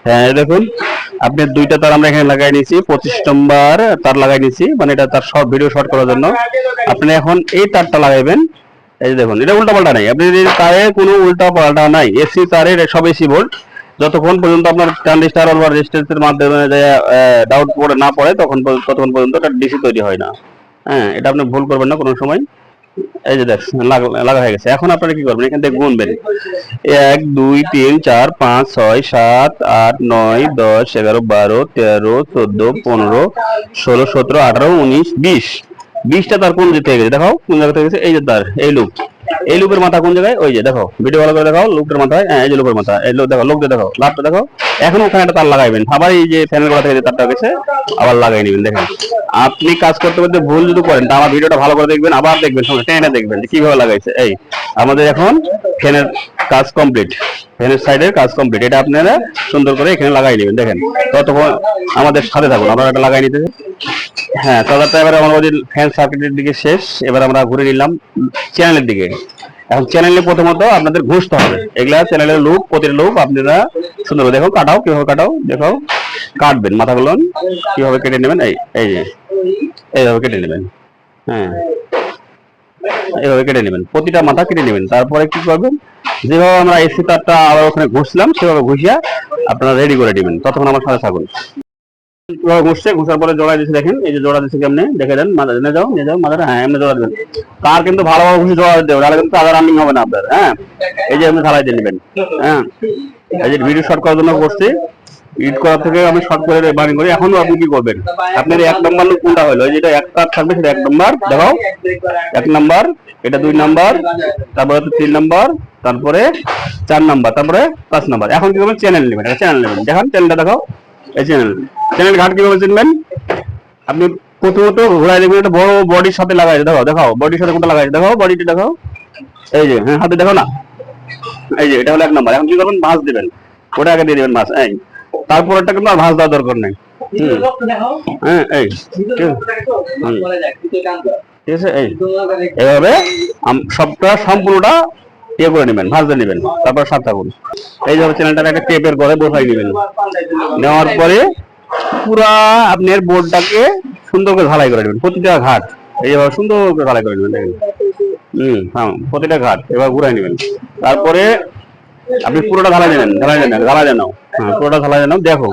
হ্যাঁ দেখুন আপনার 2টা তার আমরা এখানে লাগাই নিয়েছি, 25 নম্বর তার লাগাই নিয়েছি, মানে এটা তার সব ভিডিও শর্ট করার জন্য। আপনি এখন এই তারটা লাগাইবেন, এই যে দেখুন এটা উল্টা পাল্টা নাই, আপনি তারে কোনো উল্টা পাল্টা নাই, এসি তারের সব এসি ভোল্ট। যতক্ষণ পর্যন্ত আপনার ট্রানজিস্টার অথবা রেজিস্ট্যান্সের মাধ্যমে ডাউট পড়ে না পড়ে ততক্ষণ পর্যন্ত এটা ডিসি তৈরি হয় না। হ্যাঁ এটা আপনি ভুল করবেন না কোনো সময়। এই যে দেখছেন লাগা হয়ে গেছে। এখন আপনারা কি করবেন, এখান থেকে গুনবেন 1 2 3 4 5 6 7 8 9 10 11 12 13 14 15 16 17 18 19 20। 20টা তার কোন দিকে গেছে দেখো, কোন জায়গা থেকে গেছে, এই যে তার এই লুপ, এই লুপের মাথা কোন জায়গায়, ওই যে দেখো ভিডিও ভালো করে দেখাও, লুপের মাথায়, হ্যাঁ এই যে লুপের মাথা, এই লোক দেখো, লোকটা দেখো, লাভটা দেখো। এখন ওখানে একটা তার লাগাইবেন, আবার এই যে ফ্যানের গোড়া থেকে যে তারটা গেছে আবার লাগাই নেবেন। দেখেন আপনি কাজ করতে করতে ভুল যদি করেন তা আমার ভিডিওটা ভালো করে দেখবেন, আবার দেখবেন, সঙ্গে টেনে দেখবেন যে কিভাবে লাগাইছে। এই আমাদের এখন ফ্যানের কাজ কমপ্লিট, ফ্যানের সাইডের কাজ কমপ্লিট, এটা আপনারা সুন্দর করে এখানে লাগাই নেবেন। দেখেন ততক্ষণ আমাদের সাথে থাকুন, আমরা এটা লাগাই নিতে। হ্যাঁ চার্জারটা এবার আমাদের ফ্যান সার্কিটের দিকে শেষ, এবার আমরা ঘুরে নিলাম চ্যানেলের দিকে। এখন চ্যানেলে প্রথমত আপনাদের ঘুষতে হবে, এগুলা চ্যানেলের লুপ, প্রতিটা লুপ আপনারা সুন্দর দেখো, কাটাও কিভাবে কাটাও, দেখো কাটবেন মাথাগুলো কিভাবে কেটে নেবেন, এই যে এইভাবে কেটে নেবেন। হ্যাঁ এইভাবে কেটে নেবেন, প্রতিটা মাথা কেটে নেবেন। তারপরে কি করবেন, যেভাবে আমরা এসি তারটা আবার ওখানে ঘুষলাম সেভাবে ঘুষিয়া আপনারা রেডি করে নেবেন। ততক্ষণ আমার সাথে থাকুন। ঘুষছে, ঘুষার পরে জোড়া দিচ্ছে, দেখেন এই যে জোড়া দিচ্ছে কেমনে দেখে দেন, মাথা নিয়ে যাও, নিয়ে যাও মাথাটা, হ্যাঁ এমনি জোড়া দেবেন। তার কিন্তু ভালোভাবে ঘুষে জোড়া দেবেন, তাহলে কিন্তু আবার রানিং হবে না আপনার। হ্যাঁ এই যে আপনি ঢালাই দিয়ে নেবেন। হ্যাঁ এই যে ভিডিও শর্ট করার জন্য করছি, এডিট করার থেকে আমি শর্ট করে বানিং করি। এখনো আপনি কি করবেন, আপনার 1 নম্বর লুপ কোনটা হলো, যেটা একটা থাকবে সেটা 1 নম্বর দেখাও, 1 নম্বর, এটা 2 নম্বর, তারপরে 3 নম্বর, তারপরে 4 নম্বর, তারপরে 5 নম্বর। এখন কি করবেন, চ্যানেল নেবেন, চ্যানেল নেবেন, দেখান চ্যানেলটা দেখাও। এই চ্যানেল ঘাট কিভাবে চিনবেন, আপনি প্রথমত ঘোরাই দেখবেন একটা বড় বডির সাথে লাগাইছে, দেখাও দেখাও বডির সাথে কোনটা লাগাইছে, দেখাও বডিটা দেখাও, এই যে হ্যাঁ হাতে দেখো না, এই যে এটা হলো 1 নম্বর। এখন কি করবেন, ভাঁজ দিবেন, ওটা আগে দিয়ে দিবেন ভাঁজ, এই তারপরটা কিন্তু আর ভাঁজ দেওয়ার দরকার নেই। হ্যাঁ এই ঠিক আছে, এই এভাবে সবটা সম্পূর্ণটা ইয়ে করে নেবেন, ভাঁজ দিয়ে নেবেন, তারপর সাথে থাকুন। এই যে চ্যানেলটা একটা টেপের করে বসাই নেবেন, নেওয়ার পরে পুরা আপনার বোর্ডটাকে সুন্দর করে ঢালাই করে নেবেন, প্রতিটা ঘাট এইভাবে সুন্দর করে ঢালাই করে নেবেন, দেখেন হ্যাঁ প্রতিটা ঘাট এবার ঘুরাই নেবেন। তারপরে আপনি পুরোটা ঢালাই নেবেন, ঢালাই জানাও, হ্যাঁ পুরোটা ঢালাই জানাও। দেখো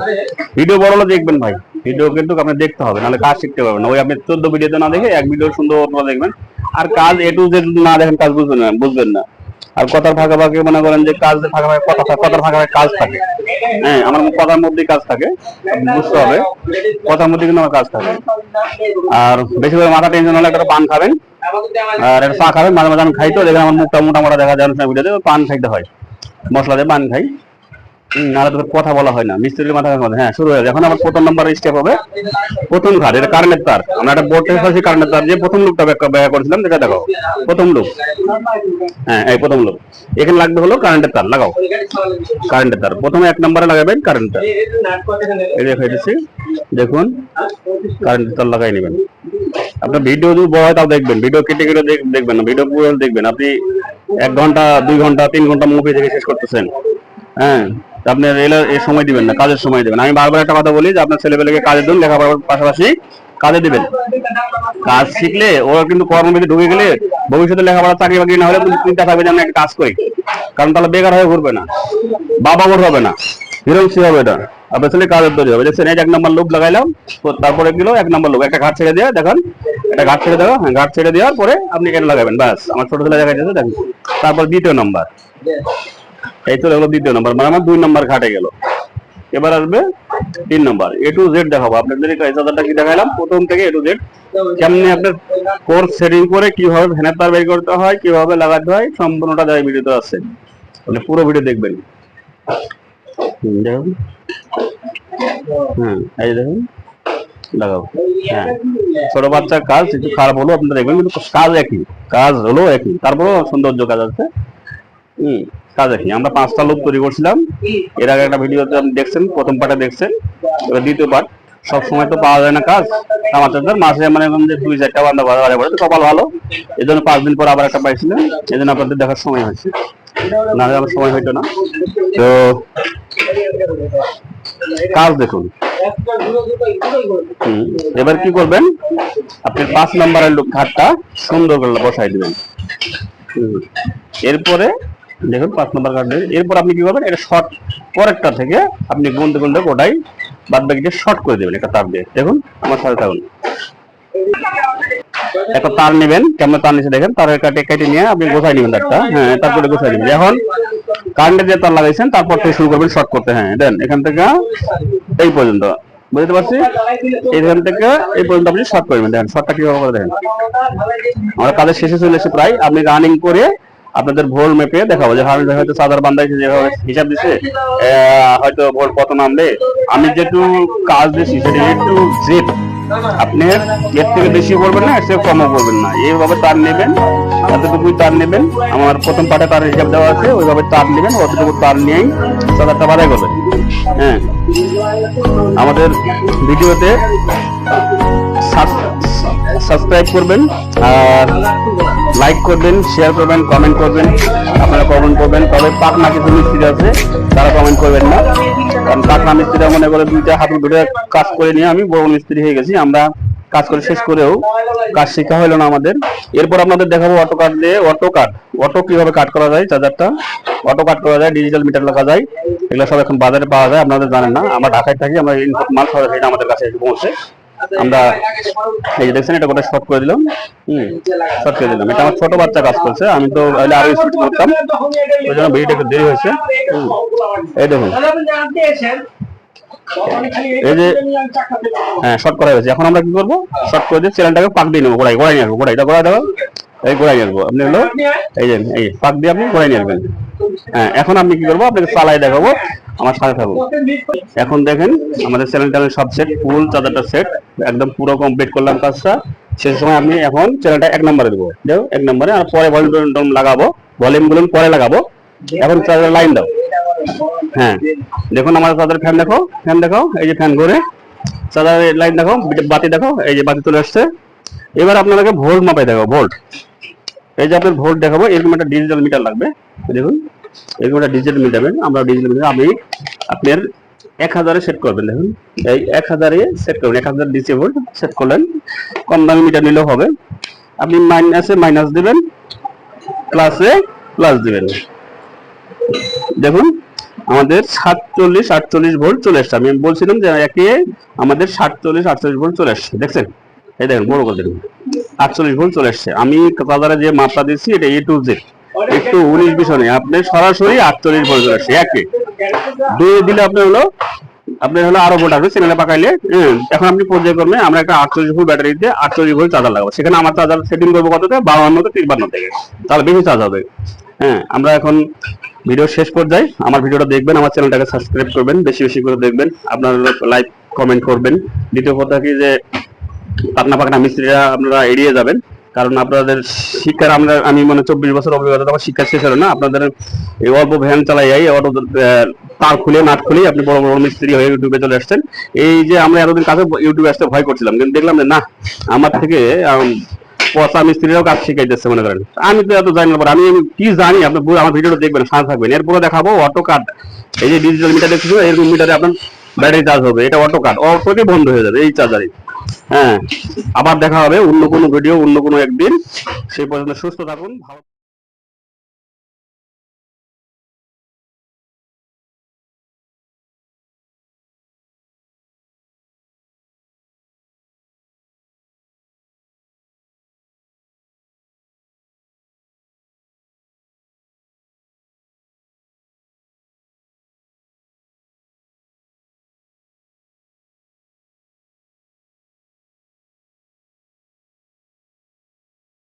ভিডিও বড় হলে দেখবেন ভাই, ভিডিও কিন্তু আপনি দেখতে হবে, নাহলে কাজ শিখতে পারবেন না। ওই আপনি 14 ভিডিওতে না দেখে এক ভিডিও সুন্দর দেখবেন, আর কাজ এ টু জেড না দেখেন কাজ বুঝবেন না। আর কথার ফাঁকা ফাঁকে মনে করেন যে কাজ ফাঁকা ফাঁকা কথার ফাঁকা ফাঁকা কাজ থাকে, হ্যাঁ আমার কথার মধ্যেই কাজ থাকে, বুঝতে হবে কথার মধ্যে কিন্তু আমার কাজ থাকে। আর বেশি করে মাথা টেনশন হলে একটা পান খাবেন আর একটা চা খাবেন, মাঝে মাঝে আমি খাই তো, দেখেন আমার মুখটা মোটা মোটা দেখা যায় ভিডিওতে, পান খাইতে হয়, মশলা দিয়ে পান খাই, নাহলে তো কথা বলা হয় না, মিস্ত্রির মাথা। হ্যাঁ শুরু হয়ে যায়। এখন আমার প্রথম নাম্বার স্টেপ হবে প্রথম ঘাট, এটা কারেন্টের তার, আমরা একটা বোর্ড থেকে কারেন্টের তার যে প্রথম লুকটা ব্যবহার করেছিলাম যেটা দেখো প্রথম লুক, হ্যাঁ এই প্রথম লুক, এখানে লাগবে হলো কারেন্টের তার, লাগাও কারেন্টের তার, প্রথমে 1 নম্বরে লাগাবেন কারেন্ট তার, এই দেখে দিচ্ছি দেখুন কারেন্টের তার লাগাই নেবেন। আপনার ভিডিও যদি বড় হয় তাও দেখবেন, ভিডিও কেটে কেটে দেখবেন না, ভিডিও পুরো দেখবেন। আপনি 1 ঘন্টা 2 ঘন্টা 3 ঘন্টা মুভি দেখে শেষ করতেছেন, হ্যাঁ আপনি এই সময় দিবেন না, কাজের সময় দিবেন। আমি বারবার একটা কথা বলি যে আপনার ছেলেপেলেকে কাজে দিন, লেখাপড়ার পাশাপাশি কাজে দিবেন। কাজ শিখলে ওরা কিন্তু কর্মবিধি ঢুকে গেলে ভবিষ্যতে লেখাপড়া চাকরি বাকরি না হলে চিন্তা থাকবে যে আমি একটা কাজ করি, কারণ তাহলে বেকার হয়ে ঘুরবে না, বাবা বোর হবে না, হিরোইন্সি হবে, এটা আপনার ছেলে কাজের তৈরি হবে। দেখছেন এই 1 নম্বর লোক লাগাইলাম, তারপরে গেল 1 নম্বর লোক, একটা ঘাট ছেড়ে দিয়ে দেখেন, একটা ঘাট ছেড়ে দেওয়া, হ্যাঁ ঘাট ছেড়ে দেওয়ার পরে আপনি এটা লাগাবেন, ব্যাস আমার ছোট ছেলে দেখা যাচ্ছে দেখেন। তারপর 2য় নম্বর, এই চলে গেলো 2য় নম্বর, মানে আমার 2 নম্বর ঘাটে গেল। এবার আসবে 3 নম্বর, এ টু জেড দেখাবো আপনাদের। এই কি দেখাইলাম প্রথম থেকে এ টু জেড, কেমনি আপনার কোর্স সেটিং করে কিভাবে ফ্যানের তার বের করতে হয়, কিভাবে লাগাতে হয়, সম্পূর্ণটা দেয় ভিডিওতে আছে, মানে পুরো ভিডিও দেখবেন। দেখুন হ্যাঁ এই দেখুন লাগাও, হ্যাঁ ছোট বাচ্চার কাজ একটু খারাপ হলো আপনারা দেখবেন, কিন্তু কাজ একই, কাজ হলো একই, তারপরেও সৌন্দর্য কাজ আছে। কাজ একই। আমরা 5টা লোক তৈরি করছিলাম এর আগে, একটা ভিডিওতে আপনি দেখছেন, প্রথম পার্টে দেখছেন। এবার 2য় পার্ট, সব সময় তো পাওয়া যায় না কাজ আমাদের মাসে, মানে 2-4টা বান্ধব বাজারে পড়ে, তো কপাল ভালো, এই জন্য 5 দিন পর আবার একটা পাইছিলেন, এই জন্য আপনাদের দেখার সময় হয়েছে, না হলে আমার সময় হইতো না। তো কাজ দেখুন। এবার কি করবেন, আপনি 5 নম্বরের ঘাটটা সুন্দর করে বসাই দিবেন। এরপরে দেখুন 5 নম্বর ঘাট, এরপর আপনি কি করবেন, এটা শর্ট পরেরটা থেকে আপনি গুনতে গুনতে ওটাই বাদ বাকিটা শর্ট করে দেবেন একটা তার দিয়ে। দেখুন আমার সাথে থাকুন, একটা তার নেবেন, কেমন তার নিচে দেখেন, তারের কেটে নিয়ে আপনি গোছাই নেবেন তারটা, হ্যাঁ তারপরে গোছাই নেবেন। এখন কারেন্টে যে তার লাগাইছেন তারপর থেকে শুরু করবেন শর্ট করতে, হ্যাঁ দেন এখান থেকে এই পর্যন্ত, বুঝতে পারছি, এখান থেকে এই পর্যন্ত আপনি শর্ট করবেন। দেখেন শর্টটা কিভাবে করে দেখেন, আমরা কাজের শেষে চলে এসে প্রায়, আপনি রানিং করে আপনাদের ভোল মেপে দেখাবো, যে হয়তো চাদর বান্ধাইছে যেভাবে হিসাব দিচ্ছে, হয়তো ভোল কত নামবে। আমি যেটু কাজ দিচ্ছি সেটা একটু জেদ, আপনি এর থেকে বেশি করবেন না, এর থেকে কমও করবেন না, এইভাবে তার নেবেন, এতটুকুই তার নেবেন। আমার প্রথম পার্টে তার হিসাব দেওয়া আছে, ওইভাবে তার নেবেন, অতটুকু তার নিয়েই চাদরটা বাঁধাই করবেন। হ্যাঁ আমাদের ভিডিওতে সাবস্ক্রাইব করবেন, আর লাইক করবেন, শেয়ার করবেন, কমেন্ট করবেন, আপনারা কমেন্ট করবেন। তবে পাকনা কিছু মিস্ত্রি আছে তারা কমেন্ট করবেন না, কারণ পাকনা মিস্ত্রিরা মনে করে 2টা হাত ধরে কাজ করে নিয়ে আমি বড় মিস্ত্রি হয়ে গেছি। আমরা কাজ করে শেষ করেও কাজ শেখা হলো না আমাদের। এরপর আপনাদের দেখাবো অটো কাট দিয়ে, অটো কিভাবে কাট করা যায়, চার্জারটা অটো কাট করা যায়, ডিজিটাল মিটার লাগা যায়, এগুলো সব এখন বাজারে পাওয়া যায়, আপনাদের জানেন না। আমরা ঢাকায় থাকি, আমরা ইনপুট মাল সরাসরি আমাদের কাছে এসে পৌঁছে। আমরা এই যে দেখছেন এটা গোটা শর্ট করে দিলাম, শর্ট করে দিলাম। এটা আমার ছোট বাচ্চা কাজ করছে, আমি তো আরো স্পিড করতাম, ওই জন্য ভিডিওটা একটু দেরি হয়েছে। এই দেখুন এই যে হ্যাঁ শর্ট করা হয়েছে। এখন আমরা কি করবো, শর্ট করে দিয়ে চ্যানেলটাকে পাক দিয়ে নেবো, গোড়ায় নিয়ে আসবো, গোড়ায় দেবো, এই গোড়ায় নিয়ে আসবো। আপনি হলো এই যে এই পাক দিয়ে আপনি গোড়ায় নিয়ে আসবেন, হ্যাঁ, এখন আপনি কি করবো, আপনাকে চালাই দেখাবো, আমার সাথে থাকুন। এখন দেখেন আমাদের চ্যানেলটা সব সেট, ফুল চার্জারটা সেট, একদম পুরো কমপ্লিট করলাম কাজটা। সেই সময় আমি এখন চ্যানেলটা 1 নম্বরে দেবো, দেখো 1 নম্বরে, আর পরে ভলিউম লাগাবো, ভলিউম গুলো পরে লাগাবো। এখন চার্জার লাইন দাও। হ্যাঁ, দেখুন আমার চার্জার ফ্যান দেখো, ফ্যান দেখো, এই যে ফ্যান ঘুরে, চার্জারের লাইন দেখো, বাতি দেখো, এই যে বাতি চলে আসছে। এবার আপনাকে ভোল্ট মাপাই দেখো, ভোল্ট। এই যে আপনার ভোল্ট দেখাবো, এরকম একটা ডিজিটাল মিটার লাগবে, দেখুন এরকম একটা ডিজিটাল মিটার, আমরা ডিজিটাল মিটার আমি আপনার 1000-এ সেট করবেন। দেখুন এই 1000-এ সেট করবেন, 1000 ডিসি ভোল্ট সেট করলেন। কম দামি মিটার নিলেও হবে। আপনি মাইনাসে মাইনাস দিবেন, প্লাসে প্লাস দিবেন। দেখুন আমাদের 47-48 ভোল্ট চলে আসছে। আমি বলছিলাম যে একে আমাদের 47-48 ভোল্ট চলে আসছে, দেখছেন? এই দেখুন বড় করে দেখুন, 48 ভোল্ট চলে আসছে। আমি বাজারে যে মাপটা দিচ্ছি এটা A to Z, একটু 19-20 নেই, আপনি সরাসরি 48 ভোল্ট চলে আসছে। একে দুই দিলে আপনার হলো আরো ভোল্ট আসবে, চ্যানেলে পাকাইলে। এখন আপনি পর্যায়ক্রমে আমরা একটা 48 ভোল্ট ব্যাটারিতে 48 ভোল্ট চার্জার লাগাবো। সেখানে আমার চার্জার সেটিং করবো কততে, 52-53 থেকে, তাহলে বেশি চার্জ হবে। হ্যাঁ, আমরা এখন ভিডিও শেষ পর্যায়ে, আমার ভিডিওটা দেখবেন, আমার চ্যানেলটাকে সাবস্ক্রাইব করবেন, বেশি বেশি করে দেখবেন, আপনারা লাইক কমেন্ট করবেন। দ্বিতীয় কথা কি যে পাকনা পাকনা মিস্ত্রিরা আপনারা এড়িয়ে যাবেন, কারণ আপনাদের শিক্ষার আমি মানে 24 বছর অভিজ্ঞতা, আমার শিক্ষা শেষ হলো না। আপনাদের এই অল্প ভ্যান চালাই অটো তার খুলে নাট খুলে আপনি বড় বড় মিস্ত্রি হয়ে ইউটিউবে চলে আসছেন। এই যে আমরা এতদিন কাছে ইউটিউবে আসতে ভয় করছিলাম, কিন্তু দেখলাম যে না, আমার থেকে পচা মিস্ত্রিরাও কাজ শিখাইতেছে মনে করেন। আমি তো এত জানি না, আমি কি জানি, আপনি আমার ভিডিওটা দেখবেন, সাথে থাকবেন। এরপরে দেখাবো অটো কাট, এই যে ডিজিটাল মিটার দেখতেছেন, এরকম মিটারে আপনার ব্যাটারি চার্জ হবে, এটা অটো কাট, অটোতে বন্ধ হয়ে যাবে এই চার্জারে। হ্যাঁ, আবার দেখা হবে অন্য কোনো ভিডিও, অন্য কোনো একদিন। সেই পর্যন্ত সুস্থ থাকুন, ভালো।